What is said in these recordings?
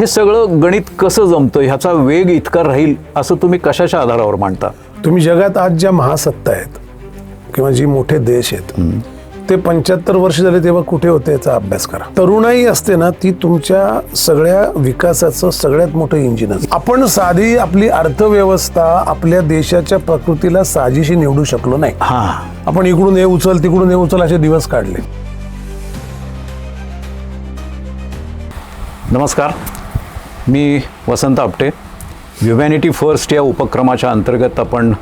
हे सगळं गणित कसं जमतं, ह्याचा वेग इतका राहील असं तुम्ही कशाच्या आधारावर मांडता? तुम्ही जगात आज ज्या महासत्ता आहेत किंवा जी मोठे देश आहेत ते 75 वर्ष झाले तेव्हा कुठे होते याचा अभ्यास करा. तरुणाई असते ना ती तुमच्या सगळ्या विकासाचं सगळ्यात मोठं इंजिन असतं. आपण साधी आपली अर्थव्यवस्था आपल्या देशाच्या प्रकृतीला साजीशी निवडू शकलो नाही. आपण इकडून हे उचल तिकडून हे उचल असे दिवस काढले. नमस्कार, मी वसंत आपटे. ह्युमॅनिटी फर्स्ट या उपक्रमाच्या अंतर्गत आपण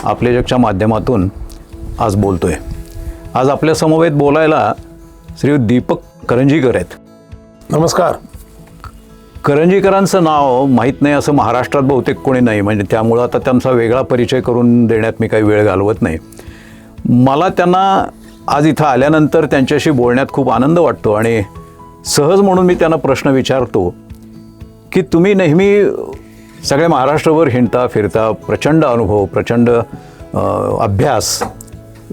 आपले जगच्या माध्यमातून आज बोलतोय. आज आपल्या समवेत बोलायला श्री दीपक करंजीकर आहेत. नमस्कार. करंजीकरांचं नाव माहीत नाही असं महाराष्ट्रात बहुतेक कोणी नाही, म्हणजे त्यामुळं आता त्यांचा वेगळा परिचय करून देण्यात मी काही वेळ घालवत नाही. मला त्यांना आज इथं आल्यानंतर त्यांच्याशी बोलण्यात खूप आनंद वाटतो आणि सहज म्हणून मी त्यांना प्रश्न विचारतो की तुम्ही नेहमी सगळ्या महाराष्ट्रावर हिंडता फिरता, प्रचंड अनुभव, प्रचंड अभ्यास,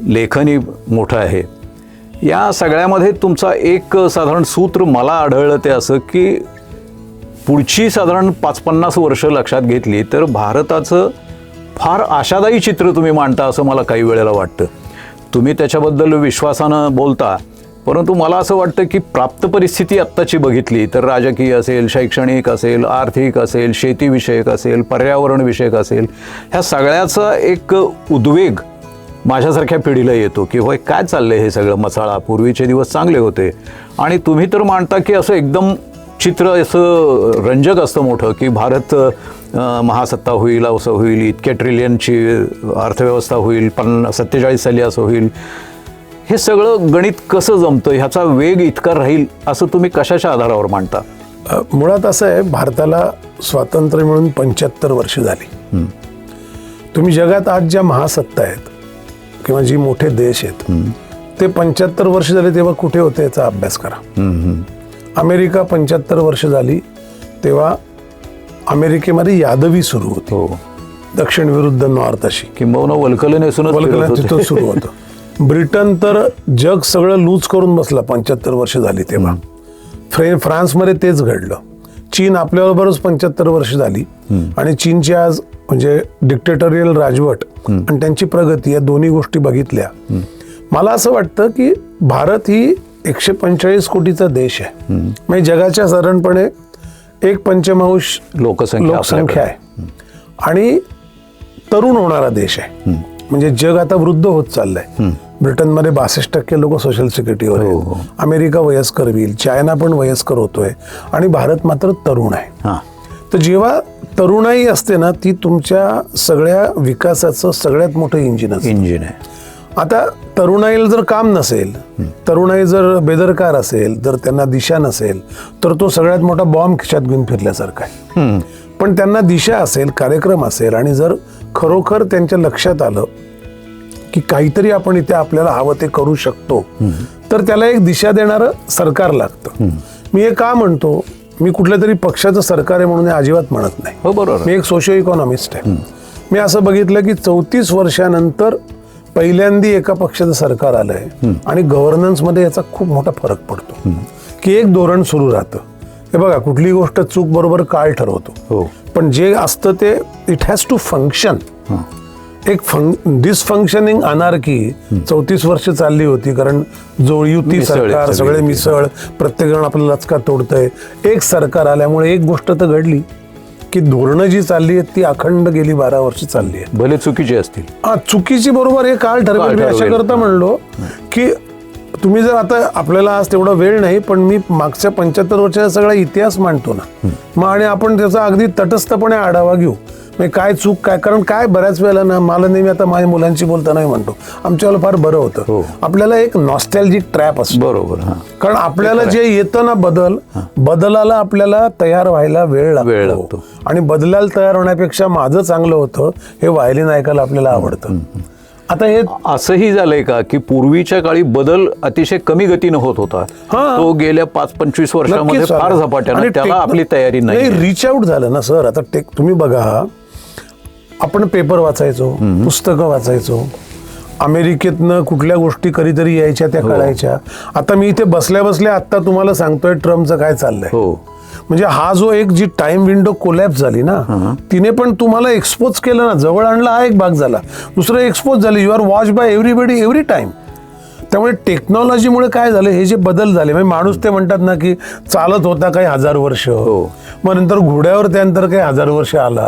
लेखनही मोठं आहे. या सगळ्यामध्ये तुमचा एक साधारण सूत्र मला आढळलं ते असं की पुढची साधारण 50-50 वर्ष लक्षात घेतली तर भारताचं फार आशादायी चित्र तुम्ही मांडता असं मला काही वेळेला वाटतं. तुम्ही त्याच्याबद्दल विश्वासानं बोलता, परंतु मला असं वाटतं की प्राप्त परिस्थिती आत्ताची बघितली तर राजकीय असेल, शैक्षणिक असेल, आर्थिक असेल, शेतीविषयक असेल, पर्यावरणविषयक असेल, ह्या सगळ्याचा एक उद्वेग माझ्यासारख्या पिढीला येतो की होय काय चाललंय हे सगळं मसाळा, पूर्वीचे दिवस चांगले होते. आणि तुम्ही तर मांडता की असं एकदम चित्र असं रंजक असतं मोठं की भारत महासत्ता होईल, असं होईल, इतक्या ट्रिलियनची अर्थव्यवस्था होईल, 47 साली असं होईल. हे सगळं गणित कसं जमतं, ह्याचा वेग इतका राहील असं तुम्ही कशाच्या आधारावर मांडता? मुळात असं आहे, भारताला स्वातंत्र्य मिळून 75 वर्ष झाली. तुम्ही जगात आज ज्या महासत्ता आहेत किंवा जी मोठे देश आहेत ते 75 वर्ष झाले तेव्हा कुठे होते याचा अभ्यास करा. अमेरिका 75 वर्ष झाली तेव्हा अमेरिकेमध्ये यादवी सुरू होती. दक्षिण विरुद्ध नॉर्थ अशी किंबहुना वल्कलन तिथं सुरू होतं. ब्रिटन तर जग सगळं लूज करून बसला 75 वर्ष झाली तेव्हा. फ्रान्समध्ये तेच घडलं. चीन आपल्याबरोबरच 75 वर्ष झाली आणि चीनची आज म्हणजे डिक्टेटोरियल राजवट आणि त्यांची प्रगती या दोन्ही गोष्टी बघितल्या. मला असं वाटतं की भारत ही 145 कोटीचा देश आहे. म्हणजे जगाच्या साधारणपणे 1/5 लोकसंख्या आहे आणि तरुण होणारा देश आहे. म्हणजे जग आता वृद्ध होत चाललंय. ब्रिटनमध्ये 62% लोक सोशल सिक्युरिटीवर आहेत. अमेरिका वयस्कर होईल, चायना पण वयस्कर होतोय आणि भारत मात्र तरुण आहे. तर जेव्हा तरुणाई असते ना ती तुमच्या सगळ्या विकासाचं सगळ्यात मोठं इंजिन आहे. आता तरुणाईला जर काम नसेल, तरुणाई जर बेदरकार असेल, जर त्यांना दिशा नसेल तर तो सगळ्यात मोठा बॉम्ब खिशात घेऊन फिरल्यासारखा आहे. पण त्यांना दिशा असेल, कार्यक्रम असेल आणि जर खरोखर त्यांच्या लक्षात आलं की काहीतरी आपण इथे आपल्याला हवं ते करू शकतो तर त्याला एक दिशा देणारं सरकार लागतं. मी हे का म्हणतो, मी कुठल्या तरी पक्षाचं सरकार आहे म्हणून अजिबात म्हणत नाही. बरोबर. मी एक सोशिओ इकॉनॉमिस्ट आहे. मी असं बघितलं की 34 वर्षानंतर पहिल्यांदा एका पक्षाचं सरकार आलंय आणि गव्हर्नन्समध्ये याचा खूप मोठा फरक पडतो की एक धोरण सुरू राहतं. हे बघा, कुठली गोष्ट चूक बरोबर काळ ठरवतो, पण जे असतं ते इट हॅज टू फंक्शन. एक डिसफंक्शनिंग अनार्की 34 वर्ष चालली होती कारण युती सरकार, सगळे मिसळ, प्रत्येक जण आपला लचका तोडतंय. एक सरकार आल्यामुळे एक गोष्ट तर घडली की धोरणं जी चालली आहेत ती अखंड गेली 12 वर्ष चालली आहे. भले चुकीची असतील, चुकीची बरोबर हे काळ ठरवेल. मी अशा करता म्हणलो की तुम्ही जर आता आपल्याला आज तेवढा वेळ नाही पण मी मागच्या 75 वर्षाचा सगळा इतिहास मांडतो ना मग, आणि आपण त्याचा अगदी तटस्थपणे आढावा घेऊ. म्हणजे काय चूक काय, कारण काय बऱ्याच वेळेला ना मला नेहमी आता माझ्या मुलांची बोलताना म्हणतो आमच्याला फार बरं होतं. आपल्याला एक नॉस्टॅल्जिक ट्रॅप असतो. बरोबर. कारण आपल्याला जे येतं ना बदलाला आपल्याला तयार व्हायला वेळ लागतो आणि बदलाला तयार होण्यापेक्षा माझं चांगलं होतं हे व्हायलिन ऐकायला आपल्याला आवडतं. आता हे असंही झालंय का की पूर्वीच्या काळी बदल अतिशय कमी गतीनं होत होता, तो गेल्या 5-25 वर्षांमध्ये फार झपाट्यानं, त्याला आपली तयारी नाही. रिच आउट झालं ना सर. आता तुम्ही बघा, आपण पेपर वाचायचो, पुस्तकं वाचायचो, अमेरिकेतनं कुठल्या गोष्टी कधीतरी यायच्या त्या कळायच्या. आता मी इथे बसल्या बसल्या आता तुम्हाला सांगतोय ट्रम्पचं काय चाललंय. म्हणजे हा जो एक जी टाइम विंडो कोलॅप्स झाली ना, तिने पण तुम्हाला एक्सपोज केलं ना, जवळ आणला हा एक भाग झाला, दुसरं एक्सपोज झाले, you are watch by everybody every time. त्यामुळे टेक्नॉलॉजीमुळे काय झालं, हे जे बदल झाले, म्हणजे माणूस ते म्हणतात ना की चालत होता काही 1000 वर्ष, मग नंतर घोड्यावर त्यानंतर काही 1000 वर्ष आला,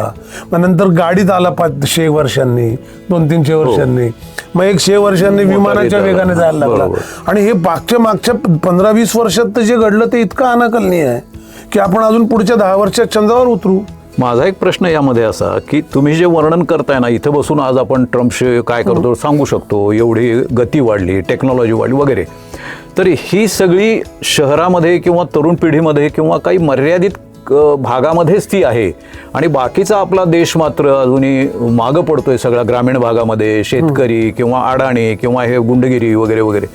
मग नंतर गाडीत आला 500 वर्षांनी, 200-300 वर्षांनी, मग 100 वर्षांनी विमानाच्या वेगाने जायला लागला. आणि हे मागच्या 15-20 वर्षात तर जे घडलं ते इतकं अनाकलनीय आहे की आपण अजून पुढच्या 10 वर्षात चंद्रावर उतरू. माझा एक प्रश्न यामध्ये असा की तुम्ही जे वर्णन करताय ना, इथं बसून आज आपण ट्रम्पशी काय करतो सांगू शकतो, एवढी गती वाढली, टेक्नॉलॉजी वाढली वगैरे, तर ही सगळी शहरामध्ये किंवा तरुण पिढीमध्ये किंवा काही मर्यादित भागामध्येच ती आहे, आणि बाकीचा आपला देश मात्र अजूनही मागं पडतोय सगळ्या ग्रामीण भागामध्ये. शेतकरी किंवा अडाणी किंवा हे गुंडगिरी वगैरे वगैरे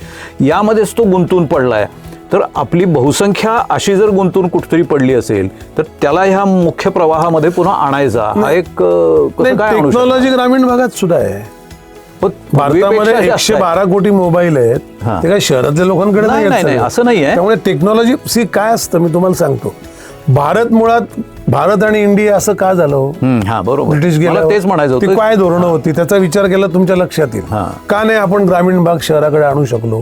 यामध्येच तो गुंतून पडलाय. तर आपली बहुसंख्या अशी जर गुंतून कुठतरी पडली असेल तर त्याला ह्या मुख्य प्रवाहामध्ये पुन्हा आणायचा हा एक कसं काय आणू शकतो? टेक्नॉलॉजी ग्रामीण भागात सुद्धा आहे. भारतामध्ये 112 कोटी मोबाईल आहेत, ते काही शहरातल्या लोकांकडे नाही, असं नाही आहे. त्यामुळे टेक्नॉलॉजी काय असतं मी तुम्हाला सांगतो. भारत आणि इंडिया असं का झालं, बरोबर, ब्रिटिश गेला, तेच म्हणायचं ती काय धोरणं होती त्याचा विचार केला तुमच्या लक्षात येईल. का नाही आपण ग्रामीण भाग शहराकडे आणू शकलो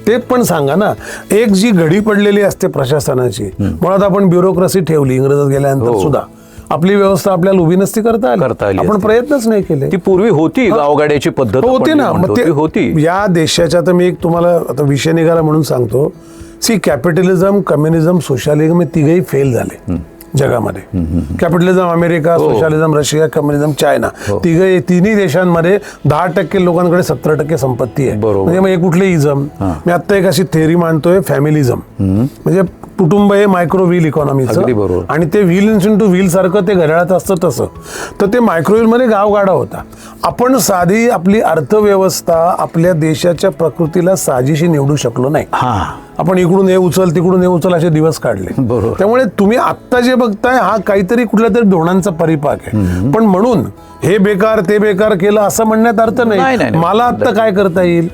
ते पण सांगा ना. एक जी घडी पडलेली असते प्रशासनाची, मुळात आपण ब्युरोक्रेसी ठेवली इंग्रजात गेल्यानंतर सुद्धा आपली व्यवस्था आपल्याला उभी नसती करता आली. आपण प्रयत्नच नाही केले. ती पूर्वी होती, गावगाड्याची पद्धत होती ना, मग ते होती. या देशाच्या, तर मी एक तुम्हाला आता विषय निघाला म्हणून सांगतो. कॅपिटलिझम, कम्युनिझम, सोशलिझम हे तिघही फेल झाले जगामध्ये. Capitalism America, socialism Russia, communism China, तिन्ही देशांमध्ये 10% लोकांकडे 70% संपत्ती आहे. म्हणजे मग हे कुठले इझम, मी आता एक अशी थेअरी मांडतोय, फॅमिलिझम. म्हणजे कुटुंब हे मायक्रो व्हील इकॉनॉमीचं, आणि ते व्हील इन्टू व्हील सारखं ते घड्याळात असतं तसं. तर ते मायक्रो व्हील मध्ये गावगाडा होता. आपण साधी आपली अर्थव्यवस्था आपल्या देशाच्या प्रकृतीला साजीशी निवडू शकलो नाही. आपण इकडून हे उचल तिकडून हे उचल असे दिवस काढले. त्यामुळे तुम्ही आत्ता जे बघताय हा काहीतरी कुठल्या तरी धोरणांचा परिपाक आहे. पण म्हणून हे बेकार ते बेकार केलं असं म्हणण्यात अर्थ नाही. मला आत्ता काय करता येईल,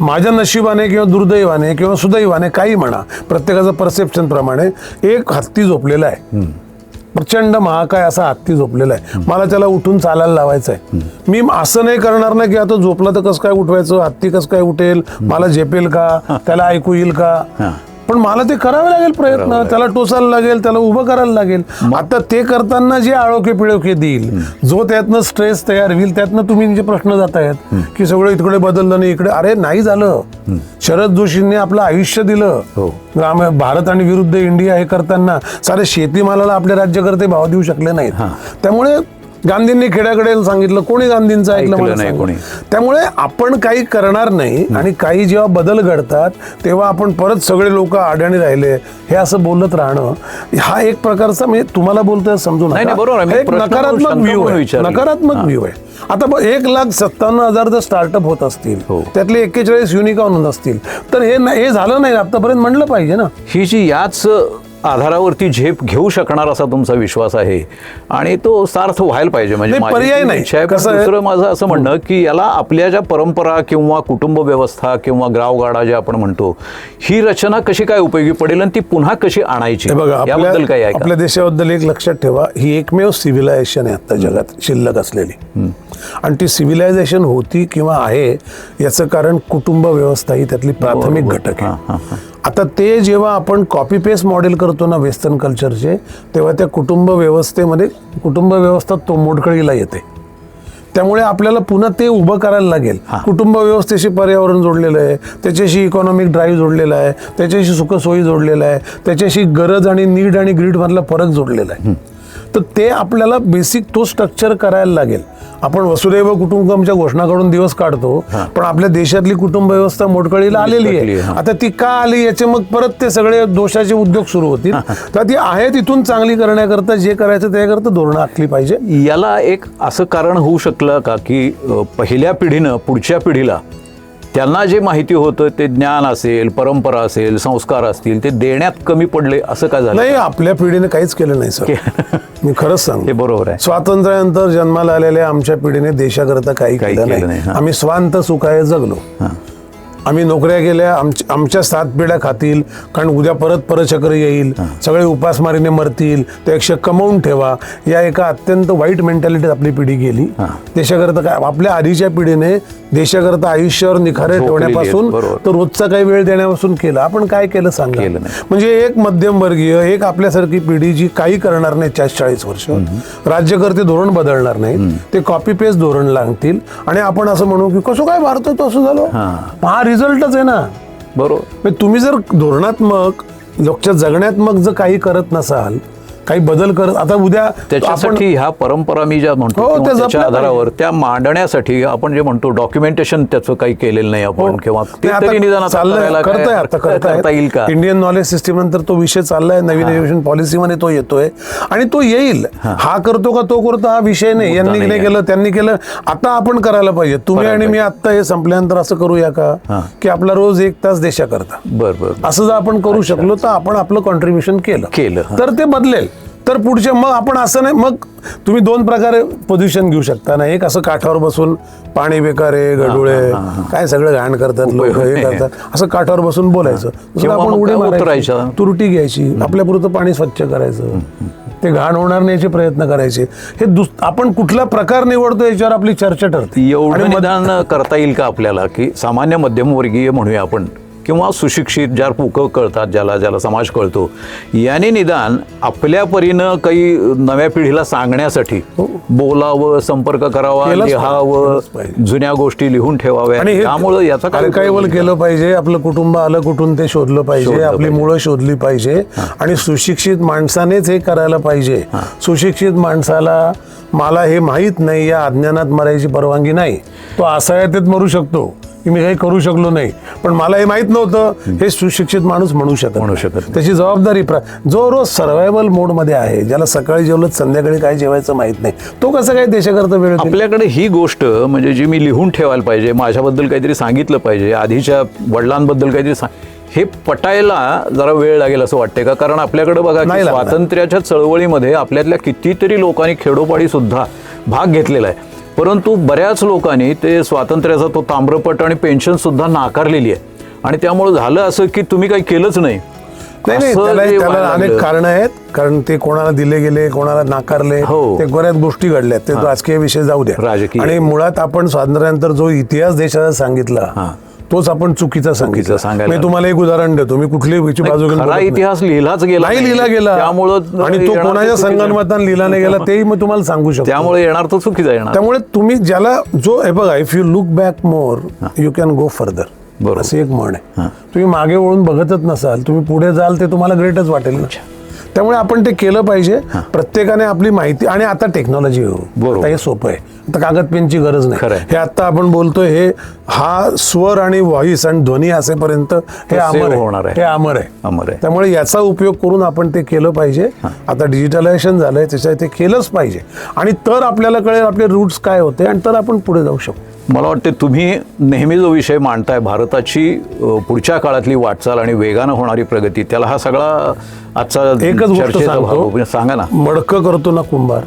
माझ्या नशिबाने किंवा दुर्दैवाने किंवा सुदैवाने काही म्हणा, प्रत्येकाचं परसेप्शन प्रमाणे एक हत्ती झोपलेला आहे, प्रचंड महाकाय असा हत्ती झोपलेला आहे. मला त्याला उठून चालायला लावायचं आहे. मी असं नाही करणार नाही की आता झोपला तर कसं काय उठवायचं, हत्ती कसं काय उठेल, मला झेपेल का, त्याला ऐकू येईल का, पण मला ते करावे लागेल प्रयत्न, त्याला टोचायला लागेल, त्याला उभं करायला लागेल. आता ते करताना जे आळोखे पिळोखे देईल, जो त्यातनं स्ट्रेस तयार होईल, त्यातनं तुम्ही जे प्रश्न जात आहेत की सगळं इकडे बदललं नाही इकडे, अरे नाही झालं. शरद जोशींनी आपलं आयुष्य दिलं भारत आणि विरुद्ध इंडिया हे करताना. सारे शेतीमालाला आपले राज्यकर्ते भाव देऊ शकले नाहीत. त्यामुळे गांधींनी खेड्याकडे सांगितलं, कोणी गांधींचं ऐकलं नाही. त्यामुळे आपण काही करणार नाही, आणि काही जेव्हा बदल घडतात तेव्हा आपण परत सगळे लोक आड्याने राहिले हे असं बोलत राहणं, हा एक प्रकारचा, म्हणजे तुम्हाला बोलतोय समजून एक नकारात्मक व्ह्यू आहे. आता 1,57,000 जर स्टार्टअप होत असतील, त्यातले 41 युनिकॉर्न असतील, तर हे झालं नाही आतापर्यंत म्हणलं पाहिजे ना. ही जी याच आधारावरती झेप घेऊ शकणार असा तुमचा विश्वास आहे, आणि तो सार्थ व्हायला पाहिजे. म्हणजे पर्याय नाही. दुसरं माझं असं म्हणणं की याला आपल्या ज्या परंपरा किंवा कुटुंब व्यवस्था किंवा गावगाडा जे आपण म्हणतो, ही रचना कशी काय उपयोगी पडेल आणि ती पुन्हा कशी आणायची, याबद्दल काय आहे? आपल्या देशाबद्दल एक लक्षात ठेवा, ही एकमेव सिव्हिलायझेशन आहे आता जगात शिल्लक असलेली, आणि ती सिव्हिलायझेशन होती किंवा आहे याचं कारण कुटुंब व्यवस्था ही त्यातली प्राथमिक घटक आहे. आता ते जेव्हा आपण कॉपी पेस्ट मॉडेल करतो ना वेस्टर्न कल्चरचे, तेव्हा त्या कुटुंब व्यवस्थेमध्ये कुटुंब व्यवस्था तो मोडकळीला येते. त्यामुळे आपल्याला पुन्हा ते उभं करायला लागेल. कुटुंब व्यवस्थेशी पर्यावरण जोडलेलं आहे, त्याच्याशी इकॉनॉमिक ड्राईव्ह जोडलेला आहे, त्याच्याशी सुखसोयी जोडलेला आहे, त्याच्याशी गरज आणि नीड आणि ग्रीड मधला फरक जोडलेला आहे. तर ते आपल्याला बेसिक तो स्ट्रक्चर करायला लागेल. आपण वसुदैव कुटुंबकमच्या घोषणा काढून दिवस काढतो, पण आपल्या देशातली कुटुंब व्यवस्था मोडकळीला आलेली आहे. आता ती का आली याचे मग परत ते सगळे दोषाचे उद्योग सुरू होतील. तर ती आहे तिथून चांगली करण्याकरता जे करायचं त्याकरता धोरणं आखली पाहिजे. याला एक असं कारण होऊ शकलं का की पहिल्या पिढीनं पुढच्या पिढीला त्यांना जे माहिती होतं ते ज्ञान असेल, परंपरा असेल, संस्कार असतील, ते देण्यात कमी पडले, असं काय झालं? नाही, आपल्या पिढीने काहीच केलं नाही सर. मी खरंच सांगतो, हे बरोबर आहे. स्वातंत्र्यानंतर जन्माला आलेल्या आमच्या पिढीने देशाकरता काही केलं नाही. आम्ही स्वांत सुखाय जगलो. आम्ही नोकऱ्या केल्या, आमच्या 7 पिढ्या खातील, कारण उद्या परत परचक्र येईल, सगळे उपासमारीने मरतील, त्यापेक्षा कमवून ठेवा, या एका अत्यंत वाईट मेंटॅलिटीत आपली पिढी गेली. देशाकरता काय, आपल्या आधीच्या पिढीने देशाकरता आयुष्यावर निखारे ठेवण्यापासून तर रोजचा काही वेळ देण्यापासून केलं. आपण काय केलं सांगा. म्हणजे एक मध्यमवर्गीय, एक आपल्यासारखी पिढी जी काही करणार नाही 40 वर्ष, राज्यकर्ते धोरण बदलणार नाहीत, ते कॉपी पेस्ट धोरण लागतील, आणि आपण असं म्हणू की कसं काय भारतात असं झालं, हा रिझल्टच आहे ना. बरोबर. तुम्ही जर धोरणात्मक लोकच्या जगण्यात्मक जर काही करत नसाल, काही बदल करत, आता उद्या त्याच्यासाठी ह्या परंपरा मी ज्या म्हणतो त्याच्या आधारावर त्या मांडण्यासाठी आपण जे म्हणतो डॉक्युमेंटेशन त्याचं काही केलेलं नाही आपण, किंवा करता येईल का. इंडियन नॉलेज सिस्टीम नंतर तो विषय चाललाय, नवीन एज्युकेशन पॉलिसी मध्ये तो येतोय, आणि तो येईल. हा करतो का तो करतो हा विषय नाही, यांनी नाही केलं त्यांनी केलं, आता आपण करायला पाहिजे. तुम्ही आणि मी आता हे संपल्यानंतर असं करूया का की आपला रोज 1 तास देशाकरता, बरोबर, असं जर आपण करू शकलो तर आपण आपलं कॉन्ट्रीब्युशन केलं तर ते बदलेल. तर पुढचे मग आपण असं नाही, मग तुम्ही 2 प्रकारे पोझिशन घेऊ शकता ना. एक असं काठावर बसून पाणी बेकार आहे, गडुळे काय सगळं घाण करतात लोक, हे करतात, असं काठावर बसून बोलायचं. आपण उडी मारायची, तुरटी घ्यायची, आपल्यापुरतं पाणी स्वच्छ करायचं, ते घाण होणार नाही याचे प्रयत्न करायचे. हे आपण कुठला प्रकार निवडतो याच्यावर आपली चर्चा ठरते. एवढं निदान करता येईल का आपल्याला की सामान्य मध्यमवर्गीय म्हणूया आपण, किंवा सुशिक्षित, ज्या पुकं कळतात, ज्याला समाज कळतो, याने निदान आपल्या परीनं काही नव्या पिढीला सांगण्यासाठी बोलावं, संपर्क करावा, लिहावं, जुन्या गोष्टी लिहून ठेवाव्या. आणि त्यामुळे याचा काय केलं पाहिजे, आपलं कुटुंब आलं कुठून ते शोधलं पाहिजे, आपली मुळं शोधली पाहिजे, आणि सुशिक्षित माणसानेच हे करायला पाहिजे. सुशिक्षित माणसाला मला हे माहीत नाही या अज्ञानात मरायची परवानगी नाही. तो आसायातीत मरू शकतो की मी काही करू शकलो नाही, पण मला हे माहित नव्हतं, हे सुशिक्षित माणूस म्हणू शकत. त्याची जबाबदारी जो रोज सर्व्हायवल मोड मध्ये आहे, ज्याला सकाळी जेवलं संध्याकाळी काय जेवायचं माहित नाही, तो कसं काय देशाकरता वेळ. आपल्याकडे ही गोष्ट म्हणजे जी मी लिहून ठेवायला पाहिजे, माझ्याबद्दल काहीतरी सांगितलं पाहिजे, आधीच्या वडिलांबद्दल काहीतरी हे पटायला जरा वेळ लागेल असं वाटतंय का. कारण आपल्याकडे बघा, स्वातंत्र्याच्या चळवळीमध्ये आपल्यातल्या कितीतरी लोकांनी खेडोपाडी सुद्धा भाग घेतलेला आहे, परंतु बऱ्याच लोकांनी ते स्वातंत्र्याचा तो ताम्रपट आणि पेन्शन सुद्धा नाकारलेली आहे. आणि त्यामुळे झालं असं की तुम्ही काही केलंच नाही. त्याला अनेक कारण आहेत, कारण ते कोणाला दिले गेले, कोणाला नाकारले, ते बऱ्याच गोष्टी घडल्यात. ते राजकीय विषय जाऊ द्या, राजकीय. आणि मुळात आपण स्वातंत्र्यानंतर जो इतिहास देशाचा सांगितला तोच आपण चुकीचा सांगितलं. मी तुम्हाला एक उदाहरण देतो, मी कुठली बाजू इतिहास लिहिलाच गेला नाही, लिहिला गेला, त्यामुळं, आणि तो कोणाच्या संगणमताने लिहिला नाही गेला तेही मी तुम्हाला सांगू शकतो. त्यामुळे येणार तो चुकीचा येणार. त्यामुळे तुम्ही ज्याला जो हे बघा, if you look back more you can go further, असं एक म्हण आहे. तुम्ही मागे वळून बघतच नसाल, तुम्ही पुढे जाल ते तुम्हाला ग्रेटच वाटेल ना. त्यामुळे आपण ते केलं पाहिजे. प्रत्येकाने आपली माहिती, आणि आता टेक्नॉलॉजी आता हे सोपं आहे, आता कागद पेनची गरज नाही. हे आता आपण बोलतोय, हे हा स्वर आणि व्हॉइस आणि ध्वनी असेपर्यंत हे अमर होणार आहे, हे अमर आहे. त्यामुळे याचा उपयोग करून आपण ते केलं पाहिजे. आता डिजिटलायझेशन झालंय, त्याच्या ते केलंच पाहिजे, आणि तर आपल्याला कळेल आपले रूट्स काय होते, आणि तर आपण पुढे जाऊ शकतो. मला वाटते तुम्ही नेहमी जो विषय मांडताय, भारताची पुढच्या काळातली वाटचाल आणि वेगानं होणारी प्रगती, त्याला हा सगळा आजचा एकच गोष्ट सांगतो, सांगा ना. मडकं करतो ना कुंभार,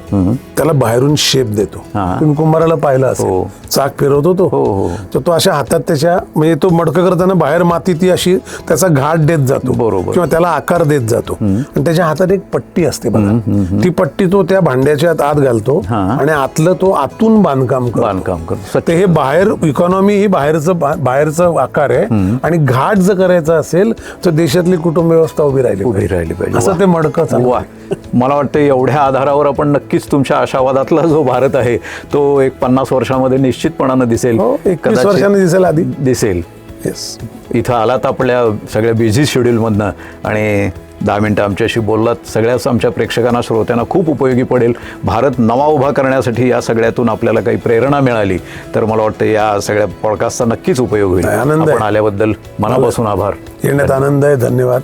त्याला बाहेरून शेप देतो. तुम्ही कुंभाराला पाहिलं असेल, चाक फिरवतो तो, तर तो अशा हातात त्याच्या, म्हणजे तो मडकं करताना बाहेर माती ती अशी त्याचा घाट देत जातो, बरोबर, किंवा त्याला आकार देत जातो, आणि त्याच्या हातात एक पट्टी असते बघा, ती पट्टी तो त्या भांड्याच्या आत घालतो, आणि आतलं तो आतून बांधकाम करतो. ते हे बाहेर इकॉनॉमी ही बाहेरचं आकार आहे, आणि घाट जर करायचा असेल तर देशातली कुटुंब व्यवस्था उभी राहिली पाहिजे, असं ते मडकं. मला वाटतं एवढ्या आधारावर आपण नक्कीच तुमच्या आशावादातला जो भारत आहे तो एक 50 वर्षामध्ये निश्चितपणानं दिसेल, 21 वर्षांनी दिसेल, आधी दिसेल. इथं आलात आपल्या सगळ्या बिझी शेड्यूलमधनं, आणि 10 मिनिटं आमच्याशी बोललात. सगळ्याच आमच्या प्रेक्षकांना, श्रोत्यांना खूप उपयोगी पडेल. भारत नवा उभा करण्यासाठी या सगळ्यातून आपल्याला काही प्रेरणा मिळाली तर मला वाटतं या सगळ्या पॉडकास्टचा नक्कीच उपयोग होईल. आनंद आपण आल्याबद्दल मनापासून आभार. येण्यात आनंद आहे. धन्यवाद.